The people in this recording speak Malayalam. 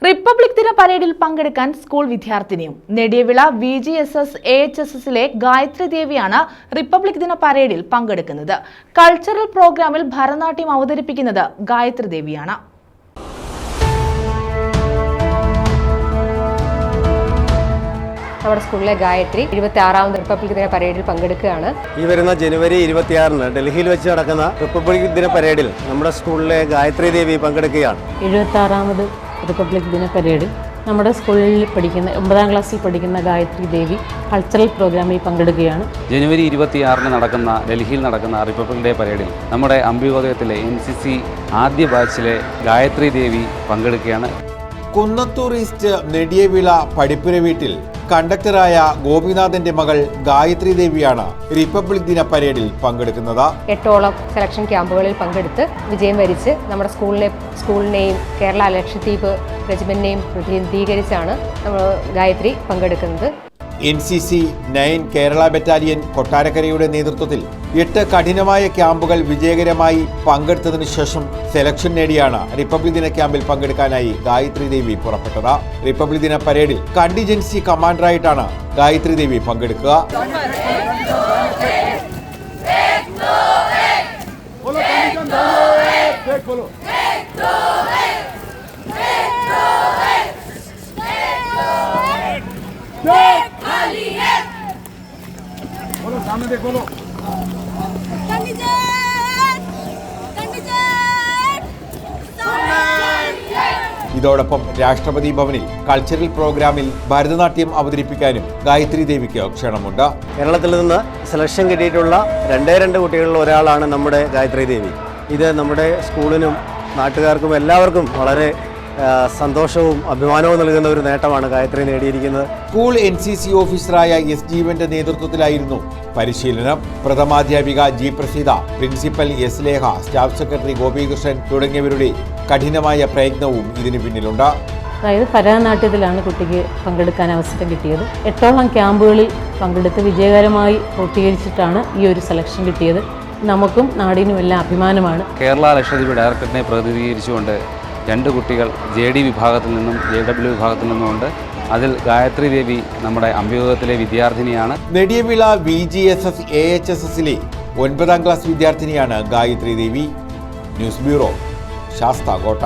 റിപ്പബ്ലിക് ദിന പരേഡിൽ പങ്കെടുക്കാൻ സ്കൂൾ വിദ്യാർത്ഥിനിയും നെടിയവിള VGSS AHSSലെ ഗായത്രി ദേവിയാണ് റിപ്പബ്ലിക് ദിന പരേഡിൽ പങ്കെടുക്കുന്നത്. കൾച്ചറൽ പ്രോഗ്രാമിൽ ഭരതനാട്യം അവതരിപ്പിക്കുന്നത് ഗായത്രി ദേവിയാണ്. നമ്മുടെ സ്കൂളിലെ ഗായത്രി 76ാമത് റിപ്പബ്ലിക് ദിന പരേഡിൽ പങ്കെടുക്കുകയാണ്. ഈ വരുന്ന ജനുവരി 26-ന് ഡൽഹിയിൽ വെച്ച് നടക്കുന്ന റിപ്പബ്ലിക് ദിന പരേഡിൽ നമ്മുടെ സ്കൂളിലെ ഗായത്രി ദേവി പങ്കെടുക്കുകയാണ്. 76ാമത് റിപ്പബ്ലിക് ദിന പരേഡിൽ നമ്മുടെ സ്കൂളിൽ പഠിക്കുന്ന 9ാം ക്ലാസ്സിൽ പഠിക്കുന്ന ഗായത്രി ദേവി കൾച്ചറൽ പ്രോഗ്രാമിൽ പങ്കെടുക്കുകയാണ്. ജനുവരി 26-ന് ഡൽഹിയിൽ നടക്കുന്ന റിപ്പബ്ലിക് ഡേ പരേഡിൽ നമ്മുടെ അംബികോദയത്തിലെ NCC ആദ്യ ബാച്ചിലെ ഗായത്രി ദേവി പങ്കെടുക്കുകയാണ്. കുന്നത്തൂർ ഈസ്റ്റ് നെടിയവിള പടിപ്പുര വീട്ടിൽ കണ്ടക്ടറായ ഗോപിനാഥന്റെ മകൾ ഗായത്രി ദേവിയാണ് റിപ്പബ്ലിക് ദിന പരേഡിൽ പങ്കെടുക്കുന്നത്. 8ഓളം സെലക്ഷൻ ക്യാമ്പുകളിൽ പങ്കെടുത്ത് വിജയം വരിച്ച് നമ്മുടെ സ്കൂളിനെയും കേരള ലക്ഷദ്വീപ് റെജിമെന്റിനെയും പ്രതിനിധീകരിച്ചാണ് നമ്മൾ ഗായത്രി പങ്കെടുക്കുന്നത്. NCC 9 കേരള ബറ്റാലിയൻ കൊട്ടാരക്കരയുടെ നേതൃത്വത്തിൽ 8 കഠിനമായ ക്യാമ്പുകൾ വിജയകരമായി പങ്കെടുത്തതിനു ശേഷം സെലക്ഷൻ നേടിയാണ് റിപ്പബ്ലിക് ദിന ക്യാമ്പിൽ പങ്കെടുക്കാനായി ഗായത്രി ദേവി പുറപ്പെട്ടത്. റിപ്പബ്ലിക് ദിന പരേഡിൽ കണ്ടിജൻസി കമാൻഡറായിട്ടാണ് ഗായത്രി ദേവി പങ്കെടുക്കുക. ഇതോടൊപ്പം രാഷ്ട്രപതി ഭവനിൽ കൾച്ചറൽ പ്രോഗ്രാമിൽ ഭരതനാട്യം അവതരിപ്പിക്കാനും ഗായത്രി ദേവിക്ക് ക്ഷണമുണ്ട്. കേരളത്തിൽ നിന്ന് സെലക്ഷൻ കിട്ടിയിട്ടുള്ള 2 കുട്ടികളിൽ ഒരാളാണ് നമ്മുടെ ഗായത്രി ദേവി. ഇത് നമ്മുടെ സ്കൂളിനും നാട്ടുകാർക്കും എല്ലാവർക്കും വളരെ സന്തോഷവും അഭിമാനവും നൽകുന്ന ഒരു നേട്ടമാണ് ഗായത്രി നേടിയിരിക്കുന്നത്. സ്കൂൾ NCC ഓഫീസറായ S ജീവന്റെ നേതൃത്വത്തിലായിരുന്നു പരിശീലനം. പ്രഥമാധ്യാപിക G Praseetha, principal S Lekha, staff secretary Gopikrishnan തുടങ്ങിയവരുടെ കഠിനമായ പ്രയത്നവും ഇതിനു പിന്നിലുണ്ട്. അതായത് ഭരതനാട്യത്തിലാണ് കുട്ടിക്ക് പങ്കെടുക്കാൻ അവസരം കിട്ടിയത്. 8ഓളം ക്യാമ്പുകളിൽ പങ്കെടുത്ത് വിജയകരമായി പൂർത്തീകരിച്ചിട്ടാണ് ഈ ഒരു സെലക്ഷൻ കിട്ടിയത്. നമുക്കും നാടിനുമെല്ലാം അഭിമാനമാണ്. കേരള ലക്ഷദ്വീപ് ഡയറക്ടറിനെ പ്രതിനിധീകരിച്ചുകൊണ്ട് 2 കുട്ടികൾ JD വിഭാഗത്തിൽ നിന്നും JW വിഭാഗത്തിൽ നിന്നുമുണ്ട്. അതിൽ ഗായത്രി ദേവി നമ്മുടെ അംബികോദയത്തിലെ വിദ്യാർത്ഥിനിയാണ്. നെടിയവിള VGSS AHSSലെ 9ാം ക്ലാസ് വിദ്യാർത്ഥിനിയാണ് ഗായത്രി ദേവി. News bureau, Sasthamkotta.